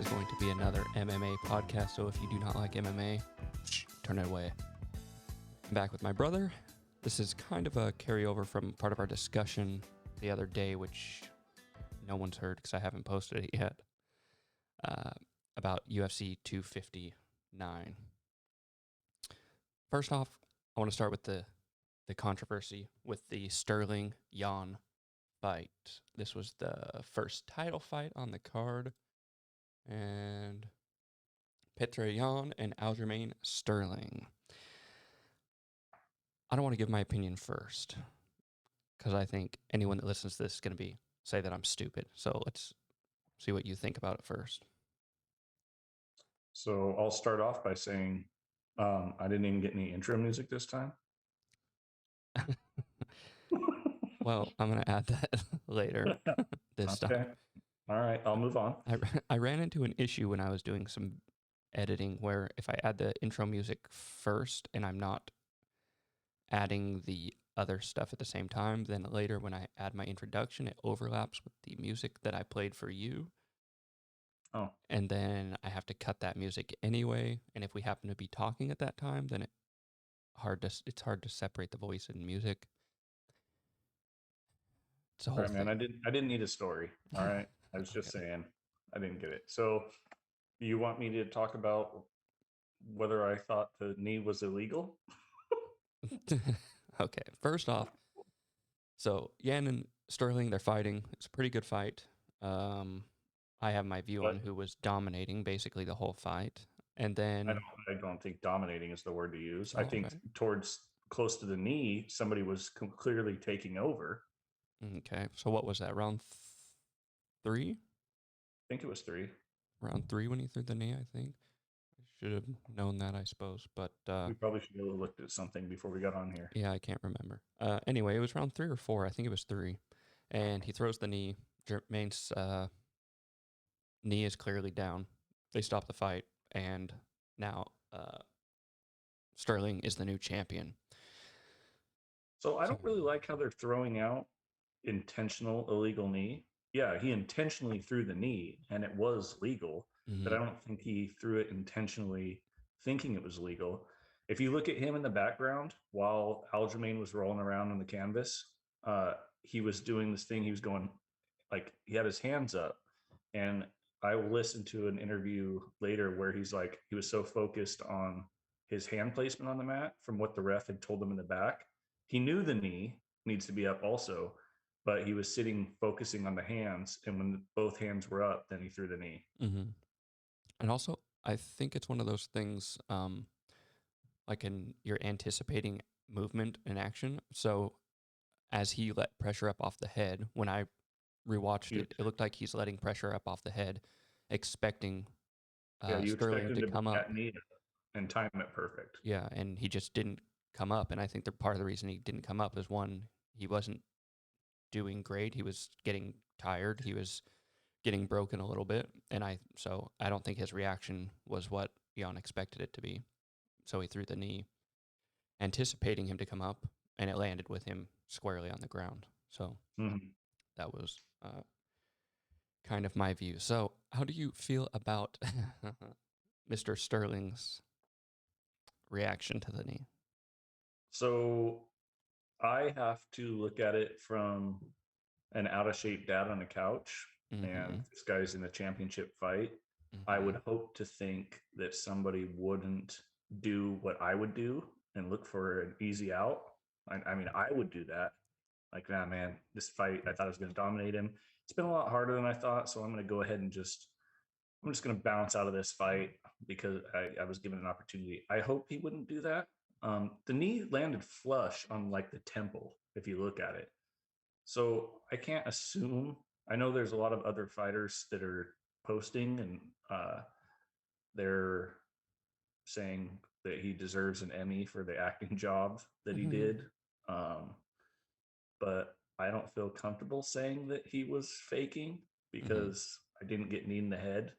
is going to be another MMA podcast, so if you do not like MMA, turn it away. I'm back with my brother. This is kind of a carryover from part of our discussion the other day, which no one's heard because I haven't posted it yet, about UFC 259. First off, I want to start with the controversy with the Sterling Jan fight. This was the first title fight on the card, and Petr Yan and Aljamain Sterling. I don't want to give my opinion first, because I think anyone that listens to this is going to say that I'm stupid. So let's see what you think about it first. So I'll start off by saying I didn't even get any intro music this time. Well, I'm going to add that later this time. All right, I'll move on. I ran into an issue when I was doing some editing where if I add the intro music first and I'm not adding the other stuff at the same time, then later when I add my introduction, it overlaps with the music that I played for you. Oh. And then I have to cut that music anyway. And if we happen to be talking at that time, then it's hard to separate the voice and music. It's a whole thing. Man, I didn't need a story. All right. I was just saying I didn't get it. So you want me to talk about whether I thought the knee was illegal? Okay. First off, so Yan and Sterling, they're fighting. It's a pretty good fight. I have my view on who was dominating basically the whole fight. And then I don't think dominating is the word to use. I think towards close to the knee, somebody was clearly taking over. Okay. So what was that, round 3? I think it was 3. Round 3 when he threw the knee, I think. I should have known that, I suppose. But we probably should have looked at something before we got on here. Yeah, I can't remember. Anyway, it was round 3 or 4. I think it was 3. And he throws the knee. Jermaine's knee is clearly down. They stop the fight, and now Sterling is the new champion. So I don't really like how they're throwing out intentional illegal knee. Yeah, he intentionally threw the knee, and it was legal, but I don't think he threw it intentionally thinking it was legal. If you look at him in the background while Aljamain was rolling around on the canvas, he was doing this thing. He was going, like, he had his hands up, and I listened to an interview later where he's like, he was so focused on his hand placement on the mat from what the ref had told him in the back. He knew the knee needs to be up also, but he was sitting focusing on the hands, and when both hands were up, then he threw the knee. And also, I think it's one of those things, like you're anticipating movement and action. So as he let pressure up off the head, when I rewatched it looked like he's letting pressure up off the head, expecting Sterling to come up and time it perfect. Yeah, and he just didn't come up. And I think part of the reason he didn't come up is, one, he wasn't doing great. He was getting tired. He was getting broken a little bit. So I don't think his reaction was what Jan expected it to be. So he threw the knee, anticipating him to come up, and it landed with him squarely on the ground. So that was kind of my view. So how do you feel about Mr. Sterling's reaction to the knee? So I have to look at it from an out-of-shape dad on a couch, and this guy's in a championship fight. I would hope to think that somebody wouldn't do what I would do and look for an easy out. I mean, I would do that. Like, nah, man, this fight, I thought I was going to dominate him. It's been a lot harder than I thought, so I'm going to go ahead and I'm just going to bounce out of this fight because I was given an opportunity. I hope he wouldn't do that. The knee landed flush on like the temple, if you look at it. So I can't assume. I know there's a lot of other fighters that are posting and they're saying that he deserves an Emmy for the acting job that he did. But I don't feel comfortable saying that he was faking because I didn't get kneed in the head.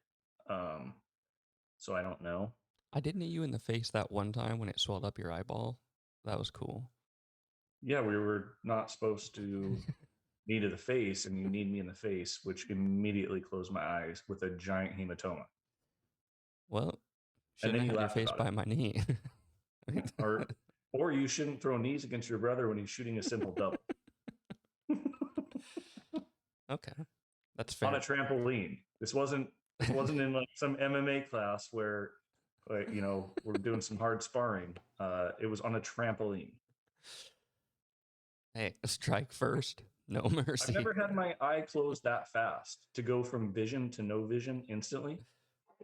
So I don't know. I did knee you in the face that one time when it swelled up your eyeball. That was cool. Yeah, we were not supposed to knee to the face, and you kneed me in the face, which immediately closed my eyes with a giant hematoma. Well, And shouldn't then have you had your laughed face about it. by my knee. I Yeah. mean, Or you shouldn't throw knees against your brother when he's shooting a simple double okay, that's on a fair. trampoline. This wasn't in like some MMA class where like, we're doing some hard sparring. It was on a trampoline. Hey, strike first, no I've mercy. never had my eye closed that fast. To go from vision to no vision instantly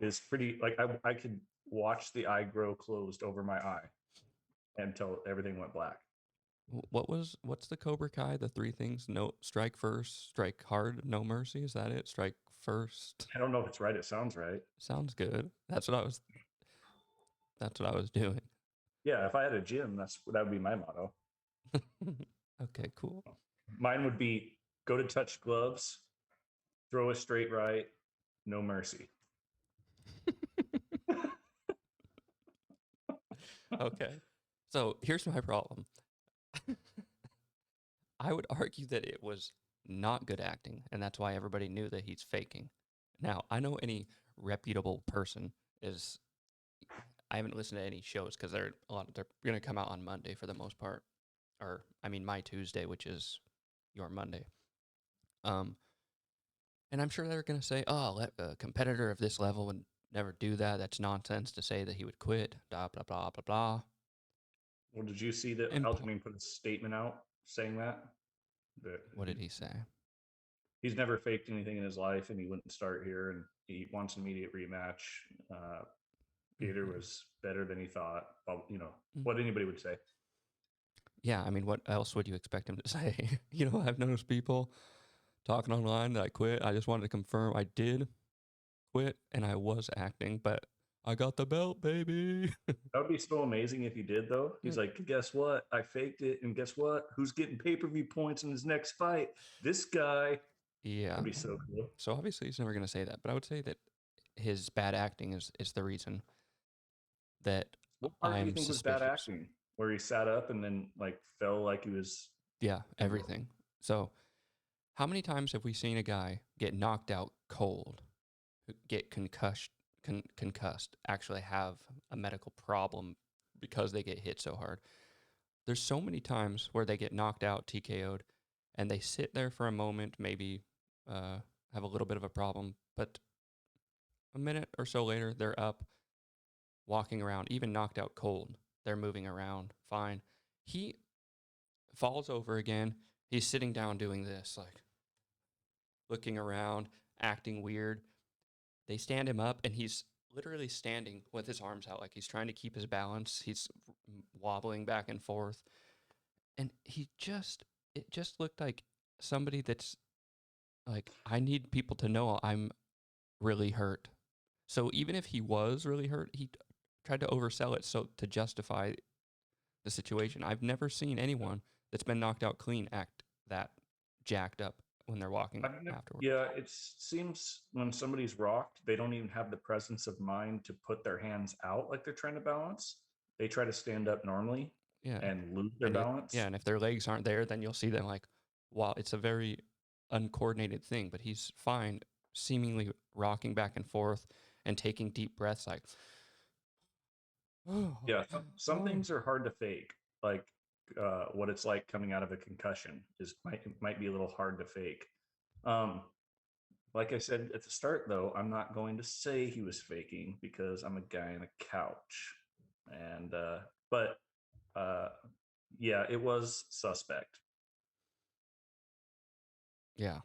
is pretty, like, I could watch the eye grow closed over my eye until everything went black. What's the Cobra Kai? The three things: no strike first, strike hard, no mercy. Is that it? Strike first. I don't know if it's right. It sounds right. Sounds good. That's what I was. That's what I was doing. Yeah, if I had a gym, that would be my motto. Okay, cool. Mine would be go to touch gloves, throw a straight right, no mercy. Okay. So here's my problem. I would argue that it was not good acting, and that's why everybody knew that he's faking. Now, I know any reputable person is. I haven't listened to any shows because they're going to come out on Monday for the most part, or I mean my Tuesday, which is your Monday. Um, and I'm sure they're going to say, "Oh, a competitor of this level would never do that. That's nonsense to say that he would quit." Blah blah blah blah blah. Well, did you see that And Aljamain put a statement out saying that what did he say? he's never faked anything in his life, and he wouldn't start here, and he wants an immediate rematch. Peter Mm-hmm. was better than he thought. Well, Mm. what anybody would say. Yeah, I mean, what else would you expect him to say? I've noticed people talking online that I quit. I just wanted to confirm I did quit and I was acting, but I got the belt, baby. That would be so amazing if he did, though. Yeah. He's like, guess what? I faked it, and guess what? Who's getting pay-per-view points in his next fight? This guy. Yeah. That'd be so cool. So obviously he's never going to say that, but I would say that his bad acting is the reason that What part do you I'm think was bad suspicious. acting? Where he sat up and then like fell like he was. Yeah, everything. So how many times have we seen a guy get knocked out cold, get concussed, actually have a medical problem because they get hit so hard? There's so many times where they get knocked out, TKO'd, and they sit there for a moment, maybe have a little bit of a problem, but a minute or so later, they're up, walking around, even knocked out cold. They're moving around fine. He falls over again. He's sitting down doing this, like looking around, acting weird. They stand him up, and he's literally standing with his arms out, like he's trying to keep his balance. He's wobbling back and forth. And it just looked like somebody that's like, I need people to know I'm really hurt. So even if he was really hurt, he tried to oversell it so to justify the situation. I've never seen anyone that's been knocked out clean act that jacked up when they're walking afterwards. Yeah, it seems when somebody's rocked, they don't even have the presence of mind to put their hands out like they're trying to balance. They try to stand up normally Yeah. and lose their balance. And if their legs aren't there, then you'll see them like, wow, it's a very uncoordinated thing, but he's fine, seemingly rocking back and forth and taking deep breaths like, oh, Yeah, some oh. things are hard to fake. Like what it's like coming out of a concussion might be a little hard to fake. Um, like I said at the start, though, I'm not going to say he was faking because I'm a guy on a couch, and but uh, yeah, it was suspect. Yeah,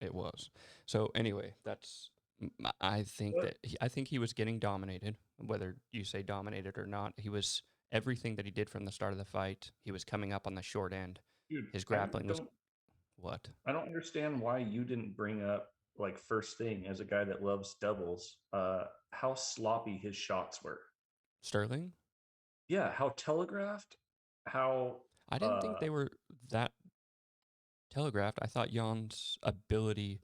it was. So anyway, I think But that I think he was getting dominated, whether you say dominated or not. He was everything that he did from the start of the fight. He was coming up on the short end. dude, His I grappling was don't what? I don't understand why you didn't bring up like first thing as a guy that loves doubles, how sloppy his shots were. Sterling? Yeah, how telegraphed, how I didn't think they were that telegraphed. I thought Jan's ability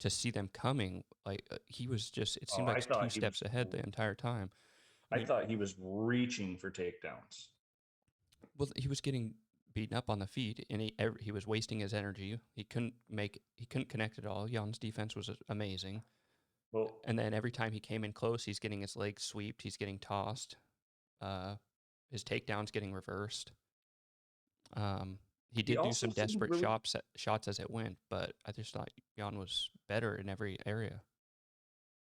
to see them coming, like he was just, it oh, seemed like two steps ahead the entire time. I I mean, thought he was reaching for takedowns. well, he was getting beaten up on the feet, and he was wasting his energy. He couldn't connect at all. Jan's defense was amazing. Well, And then every time he came in close, he's getting his legs swept. He's getting tossed. His takedown's getting reversed. He he did do also some seemed desperate really. shots as it went, but I just thought Jan was better in every area.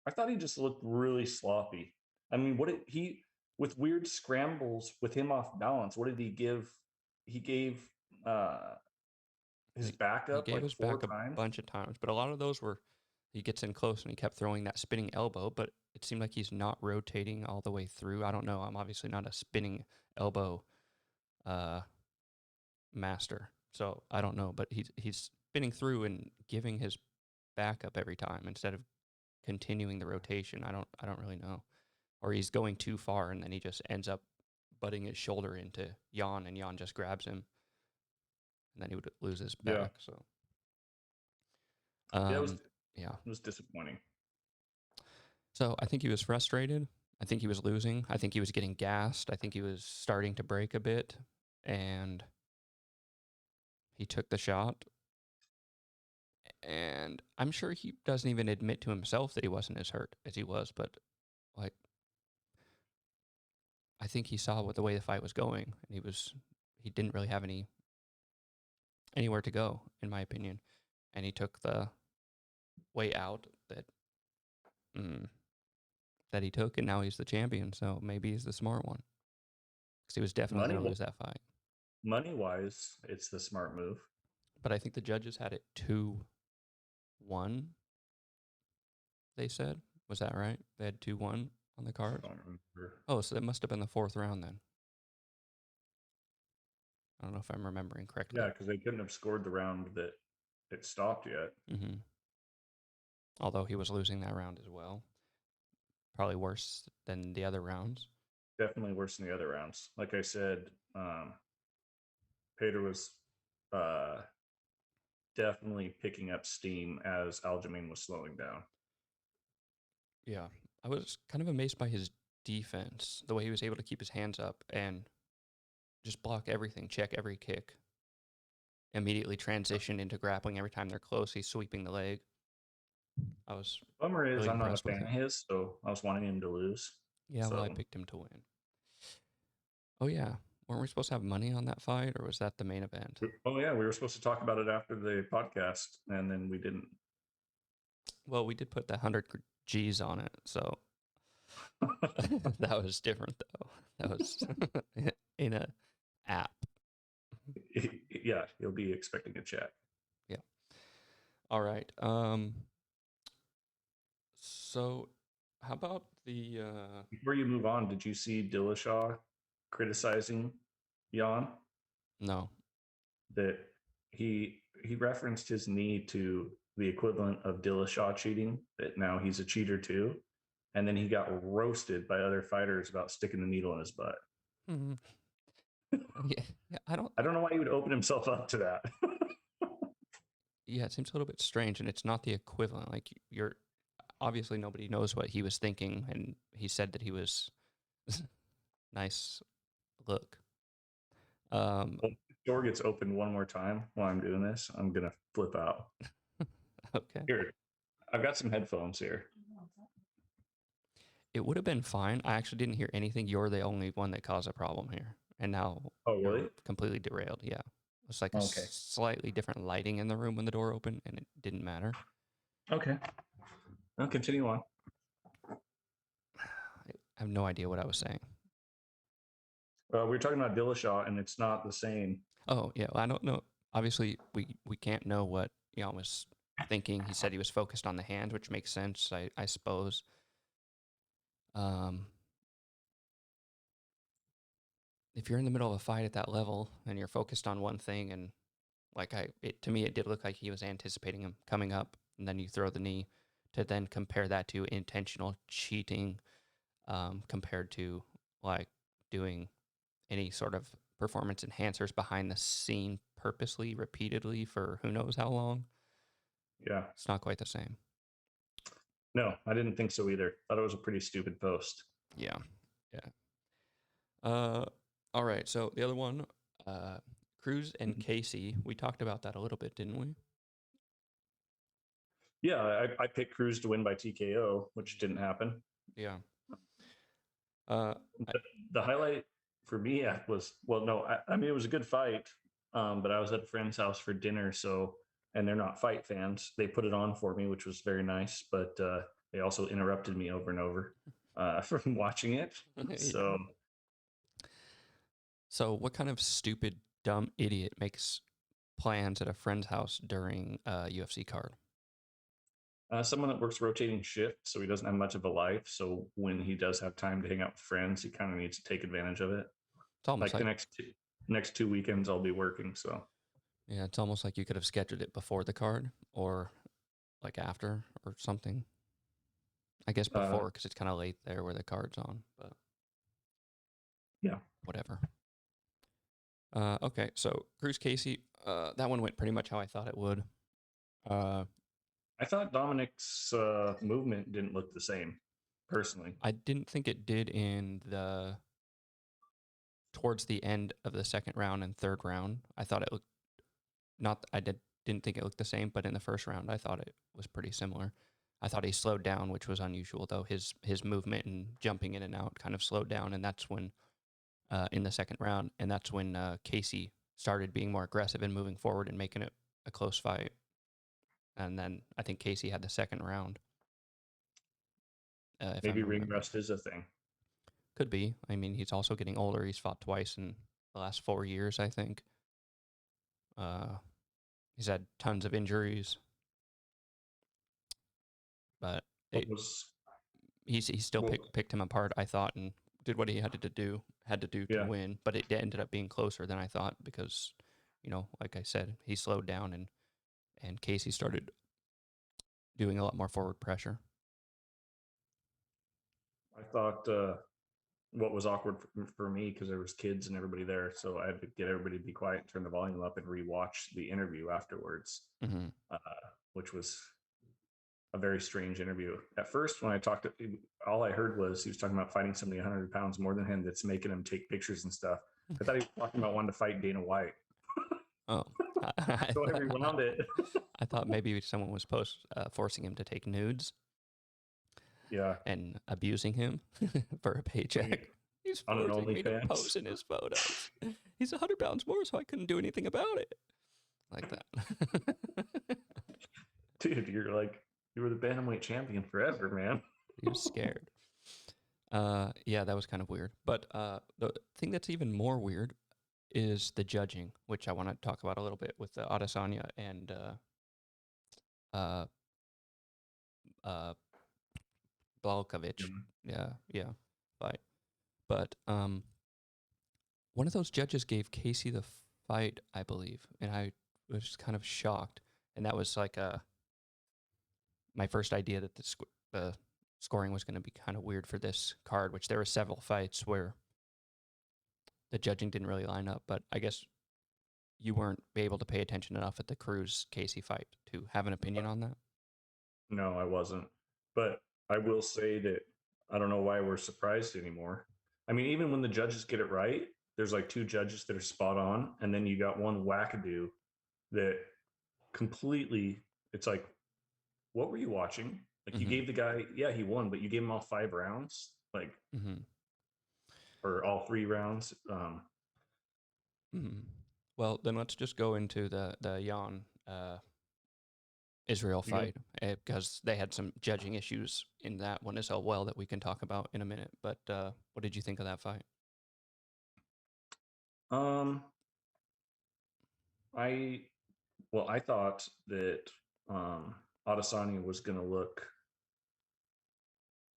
I thought he just looked really sloppy. I mean, what did he with weird scrambles with him off balance? What did he give? He gave uh his He backup gave like his four back a times. bunch of times, but a lot of those were he gets in close and he kept throwing that spinning elbow, but it seemed like he's not rotating all the way through. I don't know. I'm obviously not a spinning elbow uh, master, so I don't know. But he's spinning through and giving his backup every time instead of continuing the rotation. I don't really know. Or he's going too far and then he just ends up butting his shoulder into Jan and Jan just grabs him and then he would lose his Yeah, back. So yeah, yeah. it was disappointing. So I think he was frustrated. I think he was losing. I think he was getting gassed. I think he was starting to break a bit and he took the shot. And I'm sure he doesn't even admit to himself that he wasn't as hurt as he was, but like I think he saw what the way the fight was going and he didn't really have anywhere to go, in my opinion. And he took the way out mm, that he took, and now he's the champion. So maybe he's the smart one because he was definitely Money going to lose that fight. money wise, it's the smart move. But I think the judges had it 2-1. They said, was that right? They had 2-1 on the I card. don't remember. Oh, so that must have been the fourth round then. I don't know if I'm remembering Yeah, correctly. because they couldn't have scored the round that it stopped yet. Mm-hmm. Although he was losing that round as well, probably worse than the other rounds. Definitely worse than the other rounds. Like I said, Pater was uh, definitely picking up steam as Aljamain was slowing down. Yeah, I was kind of amazed by his defense, the way he was able to keep his hands up and just block everything, check every kick, immediately transition into grappling every time they're close. He's sweeping the leg. I was Bummer is really I'm not a impressed with fan of him. his, so I was wanting him to lose. Yeah, well, I So, picked him to win. Oh, yeah. Weren't we supposed to have money on that fight, or was that the main event? oh yeah, we were supposed to talk about it after the podcast, and then we didn't. Well, we did put the 100 G's on it, so that was different, though. That was in a app. Yeah, you'll be expecting a check. Yeah. All right. So how about the Before you move on, did you see Dillashaw criticizing Jan? no. That he referenced his knee to the equivalent of Dillashaw cheating. That now he's a cheater too, and then he got roasted by other fighters about sticking the needle in his butt. Mm-hmm. Yeah, yeah, I don't know why he would open himself up to that. yeah, it seems a little bit strange and it's not the equivalent. Like you're obviously nobody knows what he was thinking and he said that he was nice look. Well, if the door gets opened one more time while I'm doing this, I'm gonna flip out. Okay. Here, I've got some headphones here. It would have been fine. I actually didn't hear anything. You're the only one that caused a problem here. And now Oh, you're really? completely derailed. Yeah. It's like a Okay. slightly different lighting in the room when the door opened and it didn't matter. Okay. I'll continue on. I have no idea what I was saying. We were talking about Dillashaw, and it's not the same. Oh, yeah. Well, I don't know. Obviously, we can't know what Jan was thinking. He said he was focused on the hand, which makes sense, I suppose. Um, if you're in the middle of a fight at that level and you're focused on one thing, and to me, it did look like he was anticipating him coming up, and then you throw the knee to then compare that to intentional cheating, compared to like doing any sort of performance enhancers behind the scene purposely, repeatedly for who knows how long. Yeah. It's not quite the same. No, I didn't think so either. Thought it was a pretty stupid post. Yeah. Yeah. All right. So the other one, Cruz and Casey, we talked about that a little bit, didn't we? Yeah, I picked Cruz to win by TKO, which didn't happen. Yeah. Uh, I, The highlight for me was, well, no, I mean, it was a good fight, but I was at a friend's house for dinner, so, and they're not fight fans. They put it on for me, which was very nice, but they also interrupted me over and over from watching it. yeah. So So, what kind of stupid, dumb idiot makes plans at a friend's house during a UFC card? someone that works rotating shift, so he doesn't have much of a life. So when he does have time to hang out with friends, he kind of needs to take advantage of it. It's almost Like the like, next 2 weekends, I'll be working. So yeah, it's almost like you could have scheduled it before the card or like after or something. I guess uh, before because it's kind of late there where the card's on, but yeah, whatever. Okay, so Cruz Casey, that one went pretty much how I thought it would. Uh, I thought Dominic's movement didn't look the same, personally. I didn't think it did in the towards the end of the second round and third round. I thought it looked not. Didn't think it looked the same, but in the first round, I thought it was pretty similar. I thought he slowed down, which was unusual though. His movement and jumping in and out kind of slowed down, and that's when in the second round, and that's when Casey started being more aggressive and moving forward and making it a close fight. And then I think Casey had the second round, if I'm Maybe ring remembering. rust is a thing. Could be. I mean, he's also getting older. He's fought twice in the last 4 years, I think. Uh, he's had tons of injuries, but What was he still well, picked him apart, I thought, and did what he had to do to yeah. win. But it ended up being closer than I thought because, like I said, he slowed down and Casey started doing a lot more forward pressure. I thought what was awkward for me because there was kids and everybody there, so I had to get everybody to be quiet, turn the volume up, and rewatch the interview afterwards, Mm-hmm. uh, which was a very strange interview. At first, when I talked to all I heard was he was talking about fighting somebody 100 pounds more than him that's making him take pictures and stuff. I thought he was talking about wanting to fight Dana White. Oh, So I rewound it. I thought maybe someone was forcing him to take nudes Yeah. and abusing him for a paycheck. He's On an forcing me to OnlyFans. pose in his photos. He's 100 pounds more, so I couldn't do anything about it. Like that. Dude, you were the bantamweight champion forever, man. He was scared. Yeah, that was kind of weird. But the thing that's even more weird is the judging, which I want to talk about a little bit with the Adesanya and uh, Blachowicz. Yeah, fight. But one of those judges gave Casey the fight, I believe, and I was kind of shocked. And that was like my first idea that the scoring was going to be kind of weird for this card, which there were several fights where the judging didn't really line up. But I guess you weren't able to pay attention enough at the Cruz Casey fight to have an opinion on that. No, I wasn't. But I will say that I don't know why we're surprised anymore. I mean, even when the judges get it right, there's like two judges that are spot on, and then you got one wackadoo that completely. It's like, what were you watching? Like you Mm-hmm. gave the guy, yeah, he won, but you gave him all 5 rounds, like Mm-hmm. or all 3 rounds. Mm-hmm. Well, then let's just go into the Jan Israel You fight because they had some judging issues in that one as well that we can talk about in a minute. But what did you think of that fight? um, I I thought that Adesanya was going to look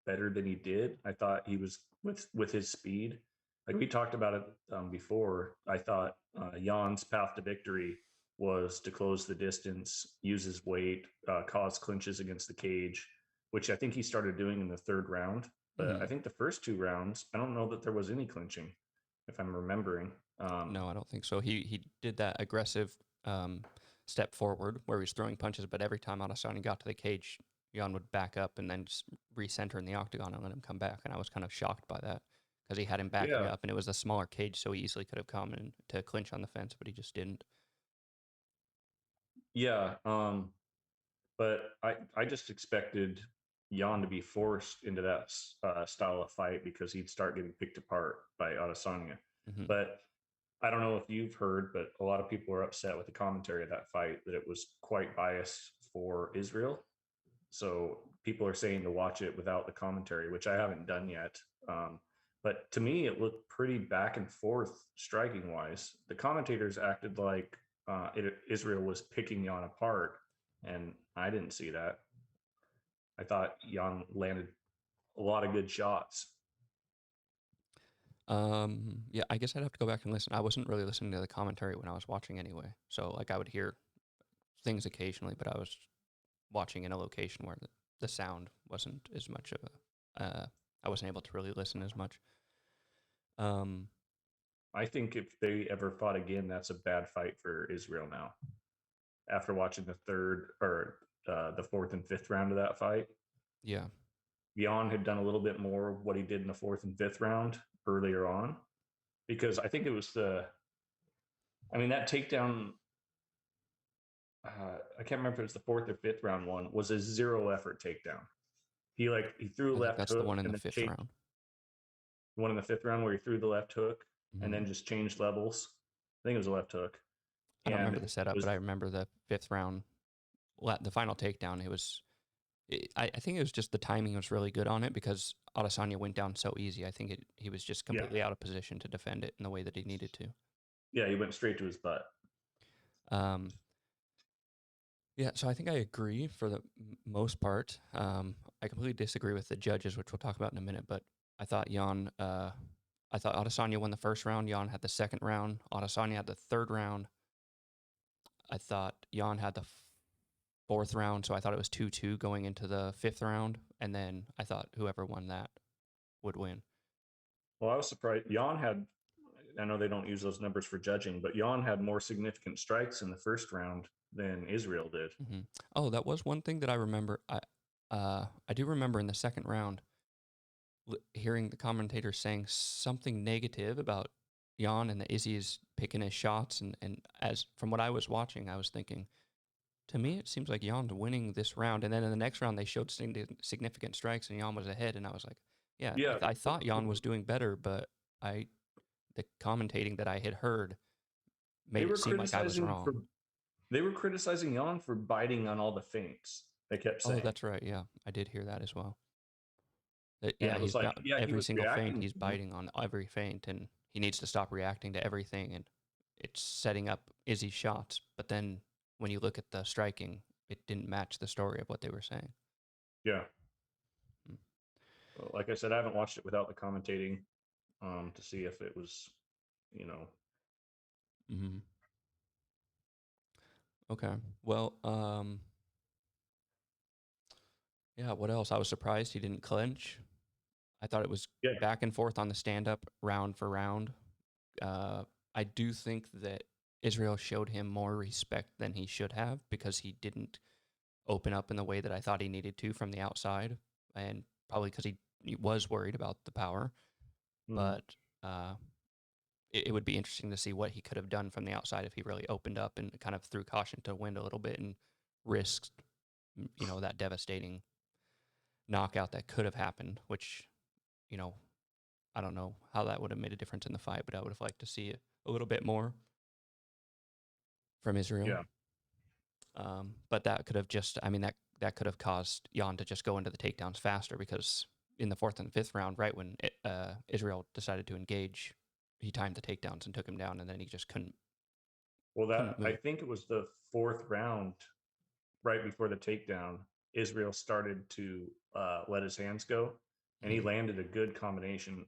better than he did. I thought he was with his speed. Like we talked about it before. I thought Jan's path to victory was to close the distance, use his weight, cause clinches against the cage, which I think he started doing in the third round. But Mm-hmm. I think the first 2 rounds, I don't know that there was any clinching, if I'm remembering. No, I don't think so. He did that aggressive step forward where he was throwing punches, but every time Adesanya got to the cage, Jan would back up and then just recenter in the octagon and let him come back. And I was kind of shocked by that because he had him backing Yeah, up, and it was a smaller cage, so he easily could have come in to clinch on the fence, but he just didn't. yeah. But I just expected Jan to be forced into that style of fight because he'd start getting picked apart by Adesanya. Hmm. But I don't know if you've heard, but a lot of people are upset with the commentary of that fight that it was quite biased for Israel. So people are saying to watch it without the commentary, which I haven't done yet. But to me, it looked pretty back and forth striking wise. The commentators acted like Israel was picking Jan apart, and I didn't see that. I thought Jan landed a lot of good shots. Yeah, I guess I'd have to go back and listen. I wasn't really listening to the commentary when I was watching anyway. So like I would hear things occasionally, but I was watching in a location where the sound wasn't as much of a I wasn't able to really listen as much. Um I think if they ever fought again, that's a bad fight for Israel now. After watching the third or the fourth and fifth round of that fight, yeah. Jan had done a little bit more of what he did in the fourth and fifth round earlier on, because I think it was I mean, that takedown, I can't remember if it was the fourth or fifth round one, was a zero effort takedown. He threw a I think left that's the hook one in and the then 5th changed round. one in the fifth round where he threw the left hook and Mhm. then just changed levels. I think it was a left hook. I don't And remember the it setup, was, but I remember the 5th round, the final takedown. I think it was just the timing was really good on it because Adesanya went down so easy. I think he was just yeah, completely out of position to defend it in the way that he needed to. yeah, he went straight to his butt. Um, yeah, so I think I agree for the most part. I completely disagree with the judges, which we'll talk about in a minute. But I thought I thought Adesanya won the first round. Jan had the second round. Adesanya had the third round. I thought Jan had the fourth round, so I thought it was 2-2 going into the 5th round, and then I thought whoever won that would win. Well, I was surprised. Jan had, I know they don't use those numbers for judging, but Jan had more significant strikes in the first round than Israel did. Hmm. Oh, that was one thing that I remember. I do remember in the second round hearing the commentator saying something negative about Jan and the Izzy is picking his shots, and as from what I was watching, I was thinking, to me, it seems like Jan's winning this round. And then in the next round, they showed significant strikes, and Jan was ahead. And I was like, yeah, Yeah, I thought Jan was doing better, but I the commentating that I had heard they made it were seem like I was criticizing for wrong. they were criticizing Jan for biting on all the feints. They kept Oh, saying, that's right. Yeah, I did hear that as well. That, and yeah, it was he's like, about yeah, he every was single feint. reacting He's to them. biting on every feint, and he needs to stop reacting to everything. And it's setting up Izzy's shots. But then when you look at the striking, it didn't match the story of what they were saying. Yeah, Mm. well, like I said, I haven't watched it without the commentating to see if it was, you know, Mm-hmm. Okay. Well, yeah, what else? I was surprised he didn't clinch. I thought it was yeah. back and forth on the stand up round for round. Uh, I do think that Israel showed him more respect than he should have because he didn't open up in the way that I thought he needed to from the outside, and probably because he was worried about the power. Mm, But uh, it would be interesting to see what he could have done from the outside if he really opened up and kind of threw caution to the wind a little bit and risked, that devastating knockout that could have happened, which, you know, I don't know how that would have made a difference in the fight, but I would have liked to see it a little bit more from Israel. yeah. But that could have I mean, that could have caused Jan to just go into the takedowns faster because in the fourth and fifth round, right when Israel decided to engage, he timed the takedowns and took him down, and then he just Well, couldn't I move. think it was the fourth round, right before the takedown. Israel started to let his hands go, and he Hmm. landed a good combination.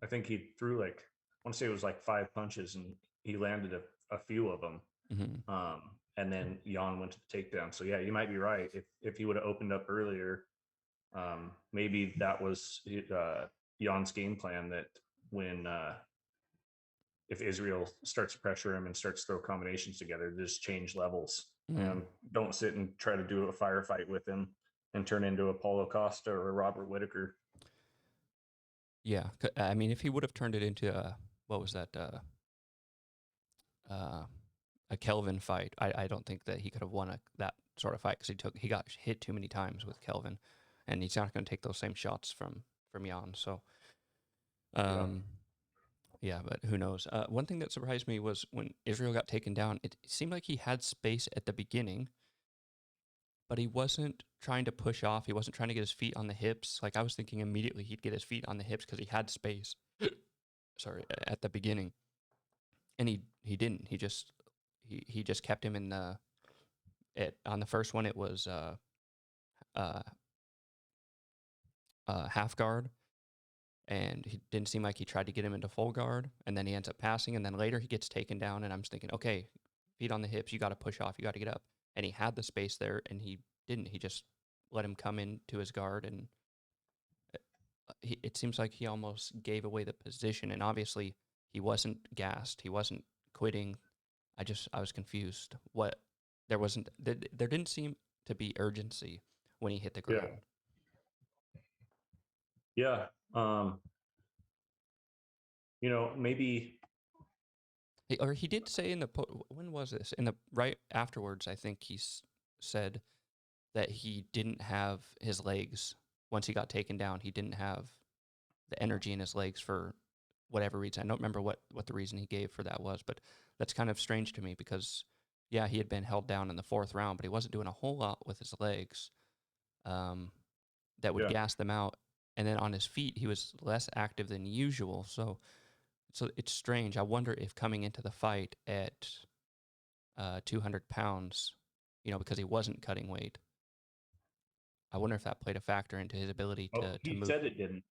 I think he threw like, I want to say it was like 5 punches, and he landed a few of them. Hmm. And then Jan went to the takedown. So yeah, you might be right. If he would have opened up earlier, maybe that was Jan's game plan. That when if Israel starts to pressure him and starts to throw combinations together, just change levels Hmm. and don't sit and try to do a firefight with him and turn into a Paulo Costa or a Robert Whitaker. Yeah, I mean, if he would have turned it into what was that, uh, a Kelvin fight, I don't think that he could have won that sort of fight because he got hit too many times with Kelvin, and he's not going to take those same shots from Jan. So, Yeah. um, yeah, but who knows? One thing that surprised me was when Israel got taken down. It seemed like he had space at the beginning, but he wasn't trying to push off. He wasn't trying to get his feet on the hips. Like I was thinking immediately he'd get his feet on the hips because he had space. Sorry, at the beginning, and he didn't. He just kept him in the it on the first one. It was uh, half guard, and he didn't seem like he tried to get him into full guard. And then he ends up passing, and then later he gets taken down. And I'm just thinking, okay, feet on the hips, you got to push off, you got to get up. And he had the space there, and he didn't. He just let him come into his guard, and it seems like he almost gave away the position. And obviously, he wasn't gassed. He wasn't quitting. I was confused. What there didn't seem to be urgency when he hit the Yeah. ground. Yeah. Maybe. Or he did say in the when was this? In the right afterwards, I think said that he didn't have his legs once he got taken down. He didn't have the energy in his legs for whatever reason. I don't remember what the reason he gave for that was, but that's kind of strange to me because yeah, he had been held down in the fourth round, but he wasn't doing a whole lot with his legs that would Yeah. gas them out. And then on his feet, he was less active than usual. So it's strange. I wonder if coming into the fight at 200 pounds, because he wasn't cutting weight, I wonder if that played a factor into his ability Oh, to he move. said it didn't.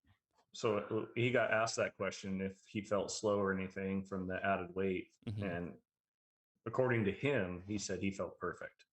So he got asked that question if he felt slow or anything from the added weight, Hmm. and according to him, he said he felt perfect.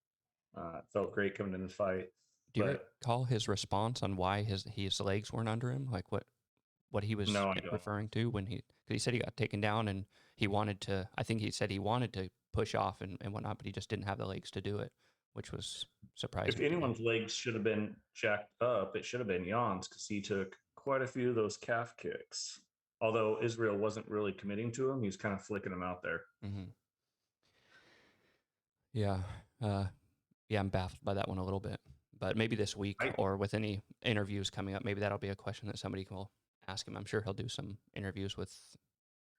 Felt great coming in the fight, Do you but recall his response on why his legs weren't under him? Like what he was no, I don't. referring to when because he said he got taken down and he wanted to. I think he said he wanted to push off and whatnot, but he just didn't have the legs to do it, which was If surprising to me. anyone's legs should have been jacked up, it should have been Jan's because he took quite a few of those calf kicks. Although Israel wasn't really committing to him, he was kind of flicking them out there. Hmm. Yeah, uh, yeah, I'm baffled by that one a little bit. But maybe this week I or with any interviews coming up, maybe that'll be a question that somebody will ask him. I'm sure he'll do some interviews with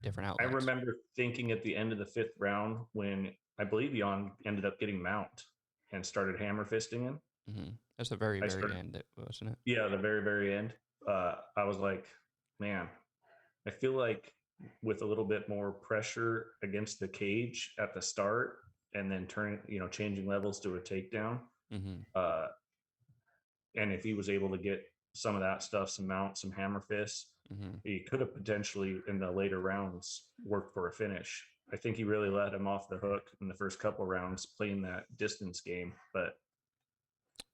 different I outlets. remember thinking at the end of the fifth round when I believe Jan ended up getting mount and started hammer fisting him. Hmm. That's the very, I very started, end, wasn't it? yeah, the very, very end. I was like, man, I feel like with a little bit more pressure against the cage at the start and then changing levels to a takedown. Hmm. Uh, and if he was able to get some of that stuff, some mount, some hammer fists, Hmm. he could have potentially in the later rounds worked for a finish. I think he really let him off the hook in the first couple rounds playing that distance game, but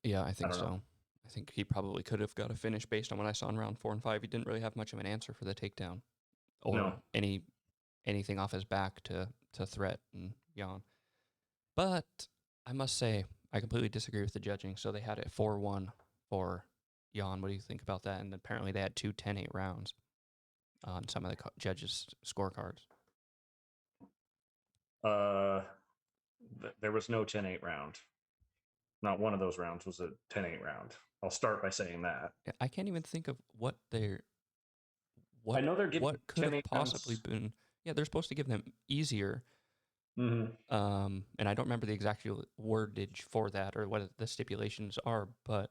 Yeah, I I think don't know. so. I think he probably could have got a finish based on what I saw in round 4 and 5. He didn't really have much of an answer for the takedown No. or anything off his back to threat and Jan. But I must say, I completely disagree with the judging. So they had it 4-1 for Jan. What do you think about that? And apparently they had two 10-8 rounds on some of the judges' scorecards. Uh, there was no 10-8 round. Not one of those rounds was a 10-8 round. I'll start by saying that. I can't even think of I what know they're giving what could have 10-8 possibly rounds. been. Yeah, they're supposed to give them easier. Mm-hmm. And I don't remember the exact wordage for that or what the stipulations are, but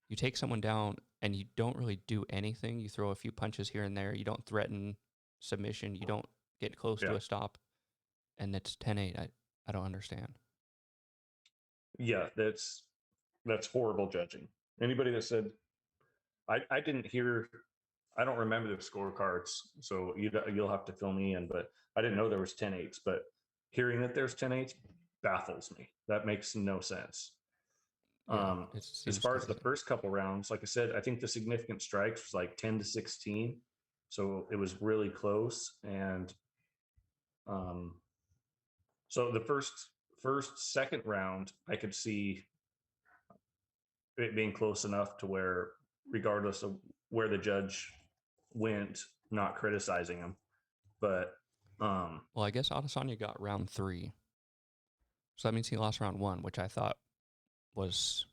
you take someone down and you don't really do anything. You throw a few punches here and there. You don't threaten submission. You don't get close to Yeah. a stop, and it's 10-8. I don't understand. Yeah, that's horrible judging. Anybody that said I didn't hear, I don't remember the scorecards, so you'll have to fill me in. But I didn't know there was 10-8s. But hearing that there's 10-8s baffles me. That makes no sense. Yeah, it As seems far as the crazy. first couple rounds, like I said, I think the significant strikes was like 10-16, so it was really close. And um, so the second round, I could see it being close enough to where, regardless of where the judge went not criticizing him. But well, I guess Adesanya got round 3, so that means he lost round 1, which I thought was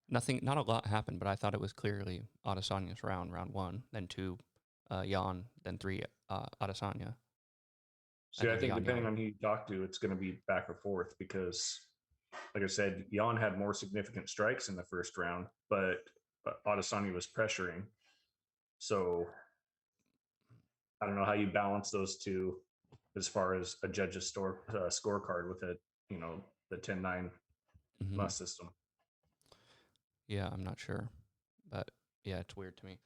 nothing. Not a lot happened, but I thought it was clearly Adesanya's round 1, then 2, Jan, then 3, Adesanya, see, and I then think depending Jan. on who you talk to, it's going to be back and forth because, like I said, Jan had more significant strikes in the first round, but Adesanya was pressuring. So I don't know how you balance those two as far as a judge's scorecard with a, the 10-9 Mm-hmm. must system. Yeah, I'm not sure, but yeah, it's weird to me.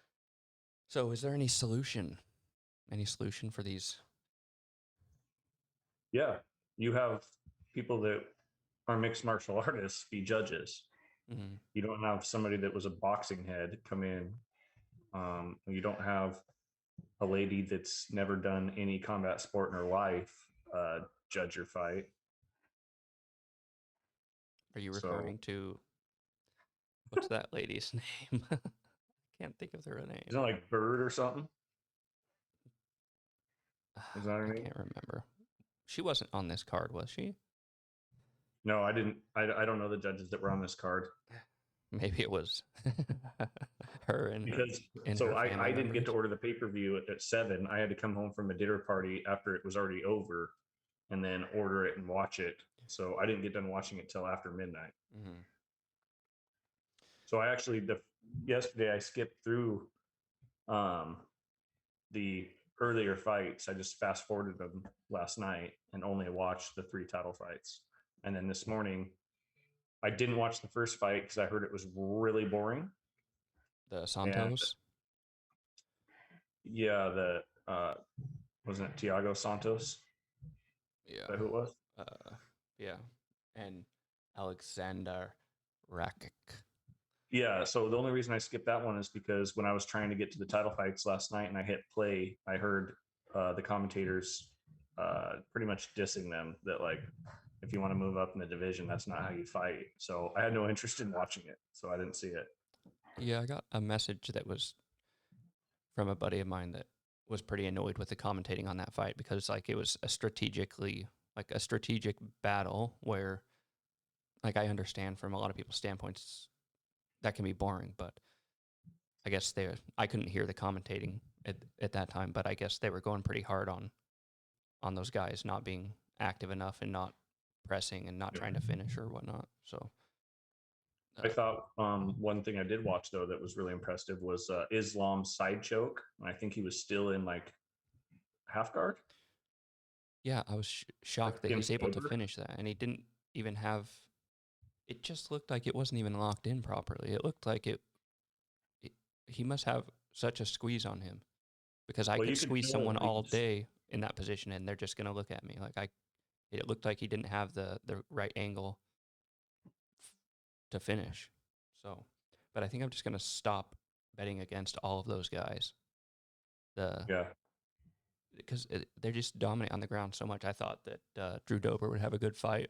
So, is there any solution? Any solution for these? Yeah, you have people that are mixed martial artists be judges. Mm-hmm. You don't have somebody that was a boxing head come in. You don't have a lady that's never done any combat sport in her life judge your fight. Are you So referring to what's that lady's name? I can't think of her name. isn't it like Bird or something? Is that her I name? can't remember. She wasn't on this card, was she? No, I didn't. I don't know the judges that were on this card Maybe it was her because and so her I family didn't get to members. order the pay-per-view at 7. I had to come home from a dinner party after it was already over and then order it and watch it. So I didn't get done watching it till after midnight. Mm-hmm. So I actually yesterday I skipped through um, the earlier fights. I just fast forwarded them last night and only watched the 3 title fights. And then this morning, I didn't watch the first fight because I heard it was really boring. The And Santos. yeah, the wasn't it Tiago Santos? Is Yeah. that who it was? Yeah. And Alexander Rakic. Yeah. So the only reason I skipped that one is because when I was trying to get to the title fights last night and I hit play, I heard the commentators pretty much dissing them that like if you want to move up in the division, that's not how you fight. So I had no interest in watching it, so I didn't see it. Yeah, I got a message that was from a buddy of mine that was pretty annoyed with the commentating on that fight because like it was a strategic battle where like I understand from a lot of people's standpoints that can be boring, but I guess I couldn't hear the commentating at that time, but I guess they were going pretty hard on those guys not being active enough and not pressing and not Yeah. trying to finish or whatnot. So I thought one thing I did watch though that was really impressive was Islam's side choke. I think he was still in like half guard yeah, I was shocked that he's against able to Dober. finish that, and he didn't even have. It just looked like it wasn't even locked in properly. It looked like it he must have such a squeeze on him because I Well, could you could squeeze tell someone he all was, day in that position and they're just gonna look at me like I. It looked like he didn't have the right angle to finish. So, but I think I'm just gonna stop betting against all of those guys. The yeah. because they're just dominant on the ground so much. I thought that Drew Dober would have a good fight,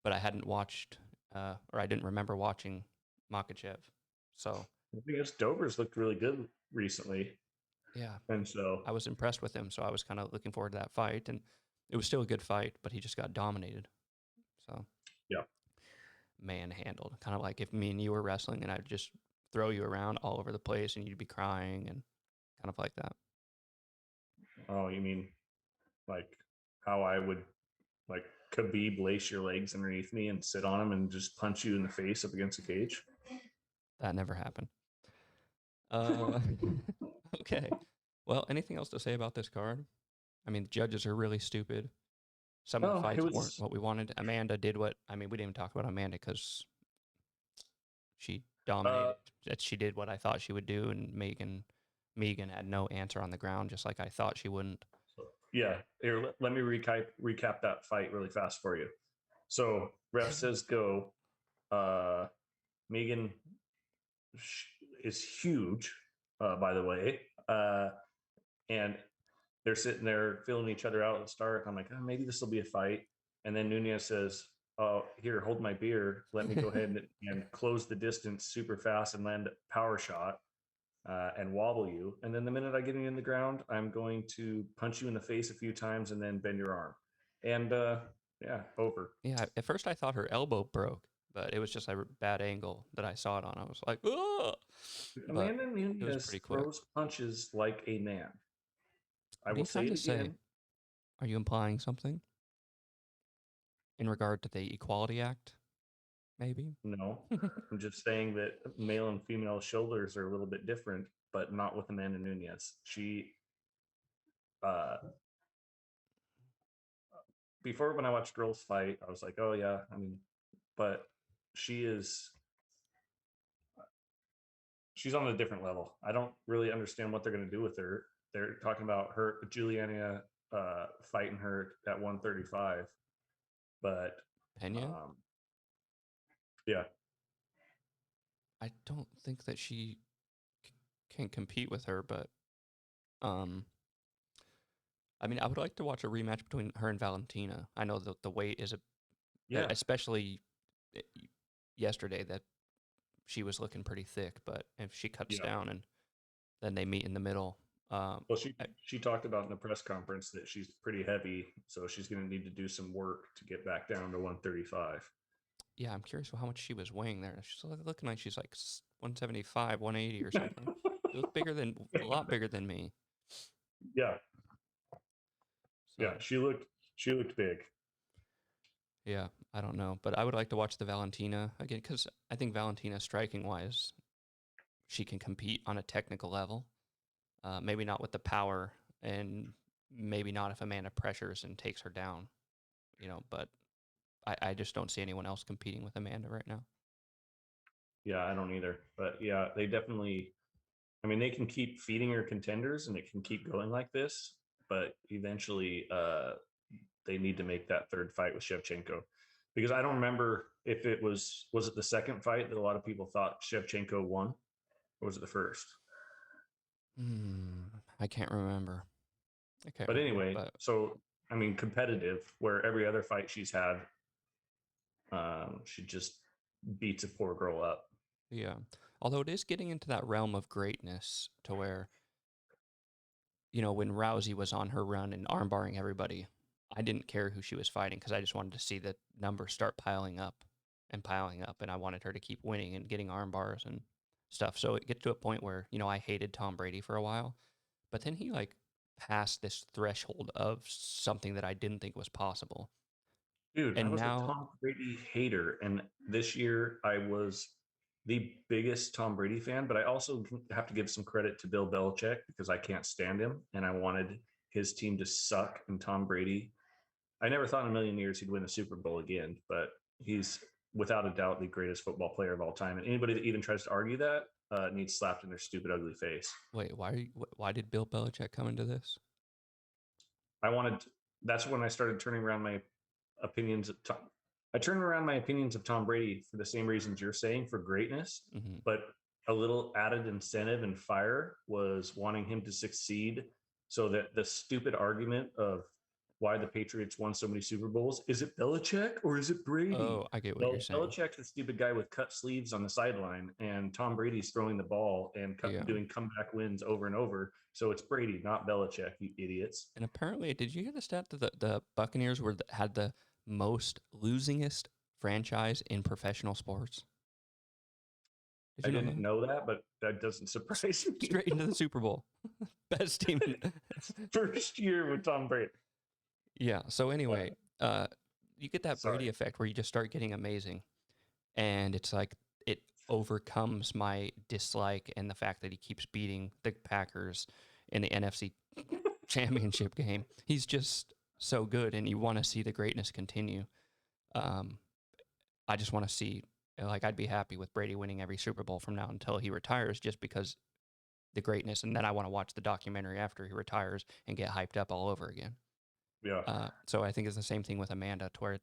but I hadn't watched or I didn't remember watching Makachev. So I think it's Dober's looked really good recently, yeah, and so I was impressed with him. So I was kind of looking forward to that fight, and it was still a good fight, but he just got dominated. So yeah. manhandled, kind of like if me and you were wrestling, and I'd just throw you around all over the place, and you'd be crying and kind of like that. Oh, you mean like how I would like Khabib lace your legs underneath me and sit on them and just punch you in the face up against a cage? That never happened. Uh, okay. Well, anything else to say about this card? I mean, the judges are really stupid. Some of the Oh, it fights weren't was what we wanted. Amanda did what I mean. We didn't even talk about Amanda because she uh dominated. That she did what I thought she would do, and Megan had no answer on the ground, just like I thought she wouldn't. yeah. Here, let me recap that fight really fast for you. So ref says go. Uh Megan is huge, by the way. And they're sitting there feeling each other out at the start. I'm like, oh, maybe this will be a fight. And then Nunez says, oh, here, hold my beer. Let me go ahead and close the distance super fast and land a power shot. and wobble you. And then the minute I get you in the ground, I'm going to punch you in the face a few times and then bend your arm. And yeah, over. Yeah, at first I thought her elbow broke, but it was just a bad angle that I saw it on. I was like, oh! But Amanda it was Nunez pretty quick. throws punches like a man. I What are will you say trying it to say? again. Are you implying something in regard to the Equality Act, maybe? No, I'm just saying that male and female shoulders are a little bit different, but not with Amanda Nunez. She, uh, before when I watched girls fight, I was like, oh yeah, I mean, but she is, she's on a different level. I don't really understand what they're going to do with her. They're talking about her, Juliana, fighting her at 135, but Pena? um, yeah, I don't think that she can compete with her, but um, I mean, I would like to watch a rematch between her and Valentina. I know that the weight is yeah, especially eh, yesterday that she was looking pretty thick, but if she cuts yeah. down and then they meet in the middle, Well, she I, she talked about in the press conference that she's pretty heavy, so she's going to need to do some work to get back down to 135. yeah, I'm curious how much she was weighing there. She's looking like she's like 175, 180 or something. She looked a lot bigger than me. Yeah, yeah, So she looked big. yeah, I don't know, but I would like to watch the Valentina again because I think Valentina, striking wise, she can compete on a technical level. Maybe not with the power, and maybe not if Amanda pressures and takes her down. But I just don't see anyone else competing with Amanda right now. Yeah, I don't either, but yeah, they definitely. I mean, they can keep feeding her contenders, and it can keep going like this, but eventually, they need to make that third fight with Shevchenko, because I don't remember if it was it the second fight that a lot of people thought Shevchenko won, or was it the first? I can't remember. I can't But remember, anyway, but so I mean, competitive, where every other fight she's had, she just beats a poor girl up. yeah. Although it is getting into that realm of greatness to where, when Rousey was on her run and armbarring everybody, I didn't care who she was fighting because I just wanted to see the numbers start piling up and piling up, and I wanted her to keep winning and getting arm bars and stuff. So it gets to a point where, I hated Tom Brady for a while, but then he like passed this threshold of something that I didn't think was possible. Dude, I And was a now, Tom Brady hater, and this year I was the biggest Tom Brady fan. But I also have to give some credit to Bill Belichick because I can't stand him, and I wanted his team to suck. And Tom Brady, I never thought in a million years he'd win a Super Bowl again, but he's without a doubt the greatest football player of all time. And anybody that even tries to argue that needs slapped in their stupid, ugly face. wait, why did Bill Belichick come into this? I wanted. That's when I started turning around my opinions of Tom. I turned around my opinions of Tom Brady for the same reasons you're saying, for greatness, Hmm. but a little added incentive and fire was wanting him to succeed, so that the stupid argument of why the Patriots won so many Super Bowls, is it Belichick or is it Brady? Oh, I get what you're Well, saying. Belichick's the stupid guy with cut sleeves on the sideline, and Tom Brady's throwing the ball and Yeah. doing comeback wins over and over. So it's Brady, not Belichick, you idiots. And apparently, did you hear the stat that the Buccaneers had the most losingest franchise in professional sports? Did I you know didn't that? know that, but that doesn't surprise me. Straight into the Super Bowl. Best team. First year with Tom Brady. Yeah. So anyway, Uh, uh, you get that sorry. Brady effect where you just start getting amazing, and it's like it overcomes my dislike and the fact that he keeps beating the Packers in the NFC Championship game. He's just so good, and you want to see the greatness continue. Um, I just want to see, like, I'd be happy with Brady winning every Super Bowl from now until he retires, just because the greatness, and then I want to watch the documentary after he retires and get hyped up all over again. Yeah. So I think it's the same thing with Amanda, to where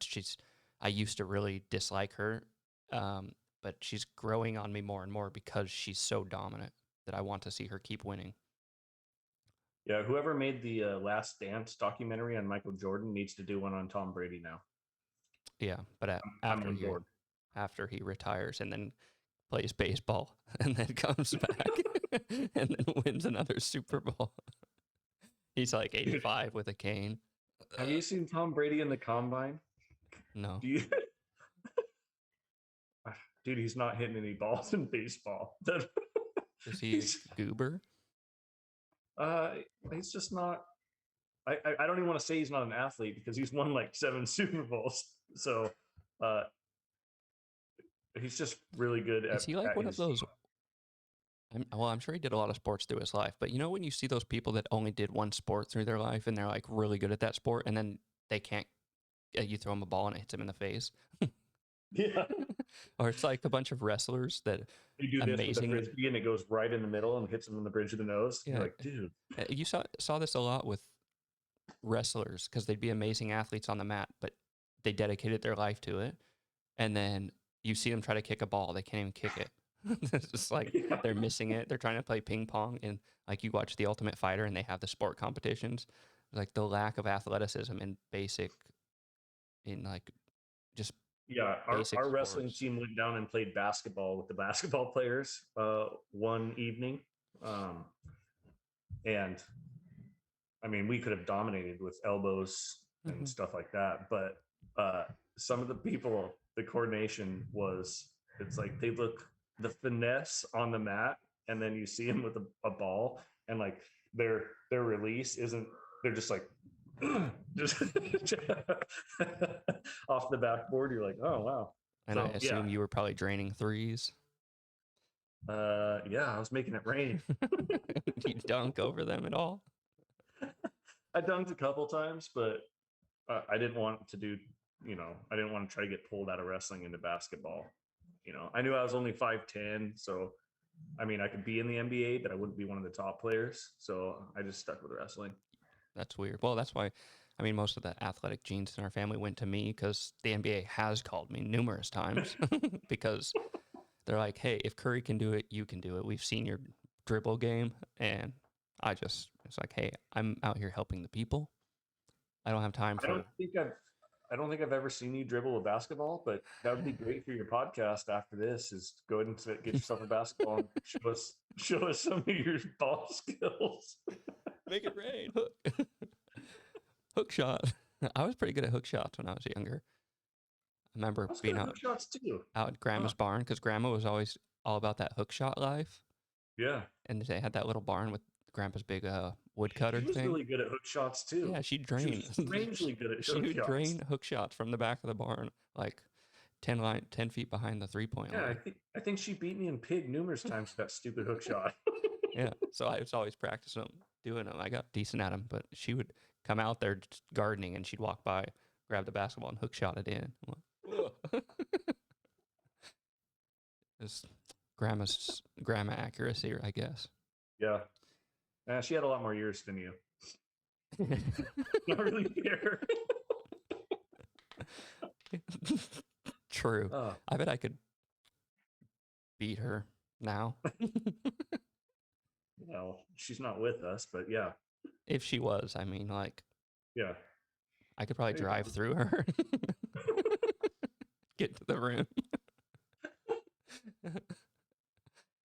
I used to really dislike her, but she's growing on me more and more because she's so dominant that I want to see her keep winning. Yeah. Whoever made the Last Dance documentary on Michael Jordan needs to do one on Tom Brady now. Yeah, but I'm on board. after he retires, and then plays baseball, and then comes back and then wins another Super Bowl. He's like 85 with a cane. Have you seen Tom Brady in the combine? No. Do you? Dude, he's not hitting any balls in baseball. Is he a goober? He's just not. I don't even want to say he's not an athlete because he's won like 7 Super Bowls. So he's just really good Is he like at one his of those? I'm sure he did a lot of sports through his life, but you know when you see those people that only did one sport through their life and they're like really good at that sport, and then they can't. You throw them a ball and it hits them in the face. Yeah. Or it's like a bunch of wrestlers that You do this with the amazing. frisbee and it goes right in the middle and hits him in the bridge of the nose. Yeah. You're like, dude. You saw this a lot with wrestlers because they'd be amazing athletes on the mat, but they dedicated their life to it. And then you see them try to kick a ball, they can't even kick it. It's just like they're missing it. They're trying to play ping pong, and like you watch The Ultimate Fighter and they have the sport competitions. Like the lack of athleticism in like just Yeah, our wrestling team went down and played basketball with the basketball players one evening. And I mean, we could have dominated with elbows and stuff like that, but some of the people, the coordination was, it's like they look, the finesse on the mat, and then you see them with a ball, and like their release isn't, they're just like just off the backboard. You're like, oh wow. And So, I assume you were probably draining threes. Yeah, I was making it rain. Do you dunk over them at all? I dunked a couple times, but I didn't want to do, I didn't want to try to get pulled out of wrestling into basketball. I knew I was only 5'10", so I mean, I could be in the NBA, but I wouldn't be one of the top players. So I just stuck with wrestling. That's weird. Well, that's why, I mean, most of the athletic genes in our family went to me because the NBA has called me numerous times because they're like, hey, if Curry can do it, you can do it. We've seen your dribble game. And it's like, hey, I'm out here helping the people. I don't have time for. I don't think I've ever seen you dribble a basketball, but that would be great for your podcast after this. Is go ahead and get yourself a basketball and show us some of your ball skills. Make it rain. Hook shot. I was pretty good at hook shots when I was younger. I remember being out at Grandma's barn because Grandma was always all about that hook shot life. Yeah. And they had that little barn with Grandpa's big woodcutter thing. She was really good at hook shots too. Yeah, she'd drain. She was strangely good at hook shots. She would drain hook shots from the back of the barn, like 10 feet behind the 3-point line. Yeah, I think she beat me in pig numerous times with that stupid hook shot. Yeah, so I was always practicing doing them. I got decent at them, but she would come out there gardening and she'd walk by, grab the basketball, and hook shot it in. It's grandma accuracy, I guess. Yeah. She had a lot more years than you. Not really fair. True. I bet I could beat her now. Well, she's not with us, but yeah. If she was, I mean, like, yeah, I could probably drive through her, get to the rim,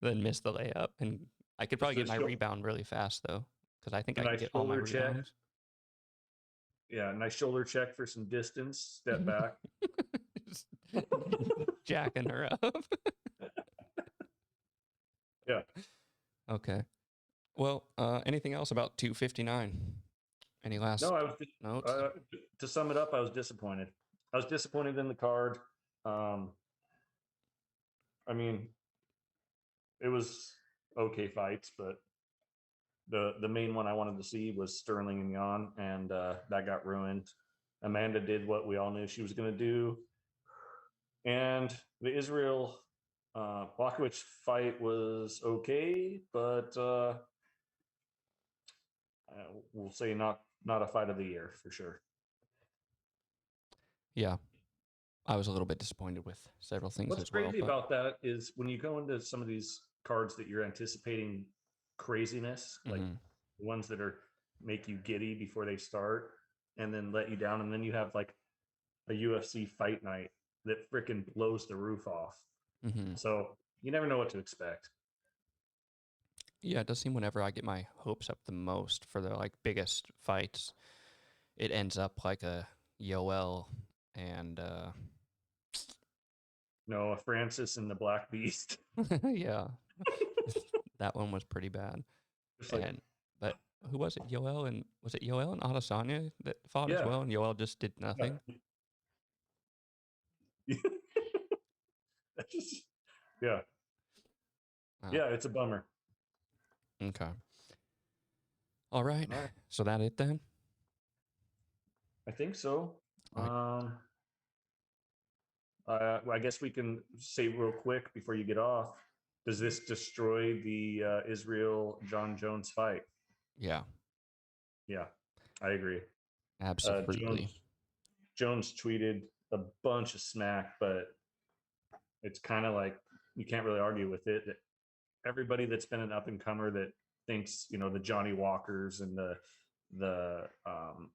then miss the layup, and I could probably get my rebound really fast though, because I think I can get all my rebounds. Yeah, nice shoulder check for some distance. Step back, jacking her up. Yeah. Okay. Well, anything else about 259? Any last notes? To sum it up, I was disappointed. I was disappointed in the card. I mean, it was okay fights, but the main one I wanted to see was Sterling and Jan, and that got ruined. Amanda did what we all knew she was going to do, and the Israel Blachowicz fight was okay, but we'll say not a fight of the year for sure. Yeah, I was a little bit disappointed with several things What's as well. What's crazy about that is when you go into some of these cards that you're anticipating craziness, like the ones that make you giddy before they start and then let you down, and then you have like a UFC fight night that freaking blows the roof off. So you never know what to expect. Yeah, it does seem whenever I get my hopes up the most for the like biggest fights, it ends up like a Yoel and No, Francis and the Black Beast. yeah, that one was pretty bad. Just like, And but who was it? Yoel and was it Yoel and Adesanya that fought as yeah, well? And Yoel just did nothing. yeah. That's just, yeah, Oh, yeah. It's a bummer. okay. All right. All right, So that it then? I think so. All right. Well, I guess we can say real quick before you get off. Does this destroy the Israel John Jones fight? Yeah, Yeah, I agree. absolutely. Jones tweeted a bunch of smack, but it's kind of like you can't really argue with it. That everybody that's been an up and comer that thinks the Johnny Walkers and the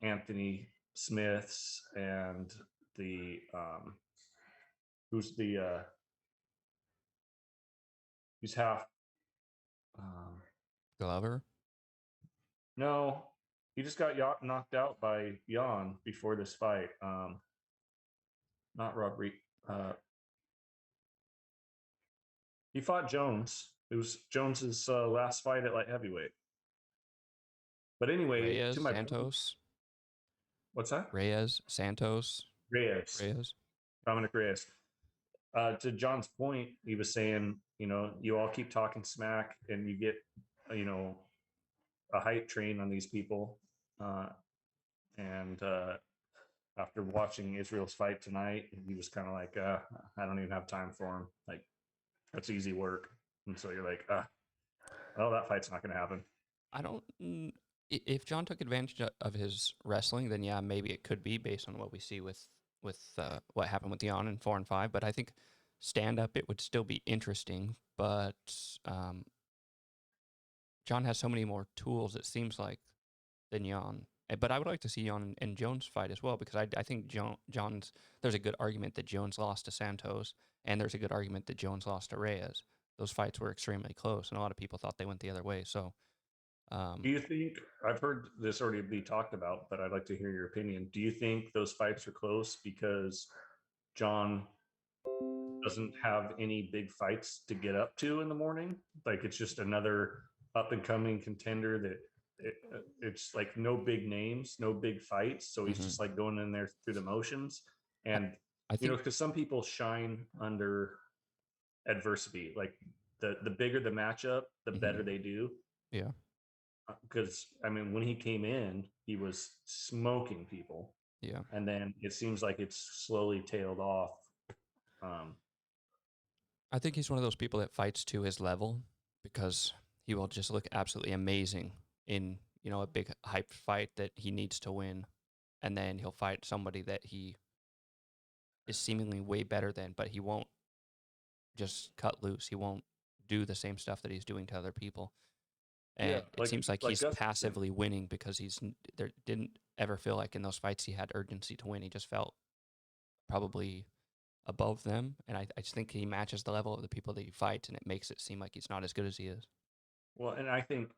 Anthony Smiths and the who's the who's half um, Glover? no, he just got knocked out by Jan before this fight. Not Rodriguez. He fought Jones. It was Jones's last fight at light heavyweight. But anyway, to Reyes, my point, Santos? what's that? Reyes, Santos, Reyes, Reyes? Dominic Reyes. To John's point, he was saying, you all keep talking smack and you get, you know, a hype train on these people. And after watching Israel's fight tonight, he was kind of like, I don't even have time for him. Like, that's easy work. And so you're like, well, that fight's not going to happen. I don't. If John took advantage of his wrestling, then yeah, maybe it could be based on what we see with what happened with Jan in 4 and 5. But I think stand up, it would still be interesting. But um, John has so many more tools. It seems like than Jan. But I would like to see Jan and Jones fight as well because I think John's. There's a good argument that Jones lost to Santos, and there's a good argument that Jones lost to Reyes. Those fights were extremely close, and a lot of people thought they went the other way. So. Do Um, you think, I've heard this already be talked about, but I'd like to hear your opinion. Do you think those fights are close because John doesn't have any big fights to get up to in the morning? Like it's just another up and coming contender that it's like no big names, no big fights. So he's mhm. just like going in there through the motions. I, And, I think. because some people shine under adversity. Like the bigger the matchup, the better Mhm. they do. Yeah, Because I mean, when he came in, he was smoking people, yeah. and then it seems like it's slowly tailed off. Um, I think he's one of those people that fights to his level because he will just look absolutely amazing in a big hype fight that he needs to win, and then he'll fight somebody that he is seemingly way better than, but he won't just cut loose. He won't do the same stuff that he's doing to other people, yeah, and it seems like like he's Gustafson. passively winning because there didn't ever feel like in those fights he had urgency to win. He just felt probably above them, and I just think he matches the level of the people that he fights, and it makes it seem like he's not as good as he is. Well, and I think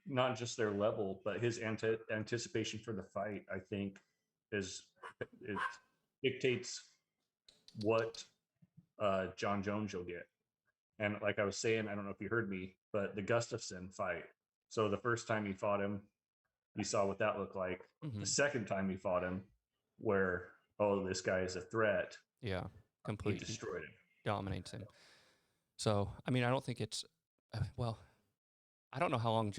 not just their level, but his anticipation for the fight. I think is it dictates what John Jones you'll get. And like I was saying, I don't know if you heard me, but the Gustafson fight. So the first time he fought him, you saw what that looked like. The Hmm. second time he fought him, where this guy is a threat, Yeah, he completely destroyed him. dominates him. So I mean, I don't think it's well. I don't know how long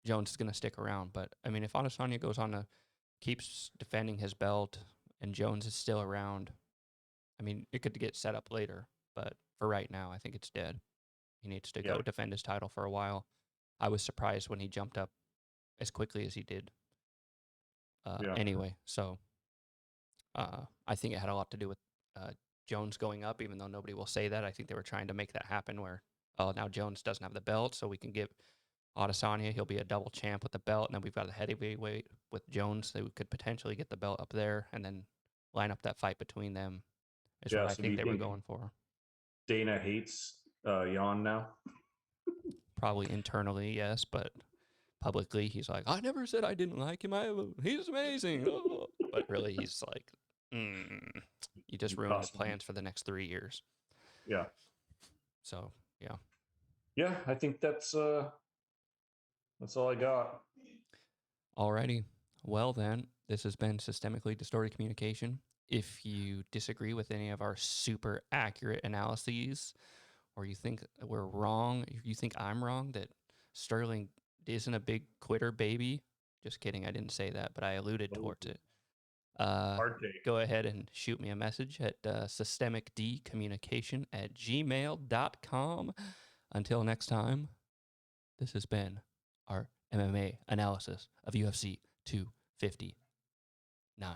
Jones is going to stick around, but I mean, if Adesanya goes on to keeps defending his belt and Jones is still around, I mean, it could get set up later. But for right now, I think it's dead. He needs to Yeah, go defend his title for a while. I was surprised when he jumped up as quickly as he did. yeah, Anyway, so I think it had a lot to do with uh, Jones going up, even though nobody will say that. I think they were trying to make that happen where, oh, now Jones doesn't have the belt, so we can give Adesanya, he'll be a double champ with the belt, and then we've got a heavyweight with Jones, so we could potentially get the belt up there and then line up that fight between them is what yeah. I So do think you they were think? going for. Dana hates Jan now. Probably internally, yes, but publicly he's like, I never said I didn't like him. He's amazing. Oh. But really, he's like, you just ruined the plans for the next 3 years. Yeah. So yeah. Yeah, I think that's all I got. Alrighty. Well then, this has been Systemically Distorted Communication. If you disagree with any of our super accurate analyses, or you think we're wrong, if you think I'm wrong that Sterling isn't a big quitter baby, just kidding, I didn't say that, but I alluded towards it. Hard take. Go ahead and shoot me a message at systemicdcommunication@gmail.com. Until next time, this has been our MMA analysis of UFC 259.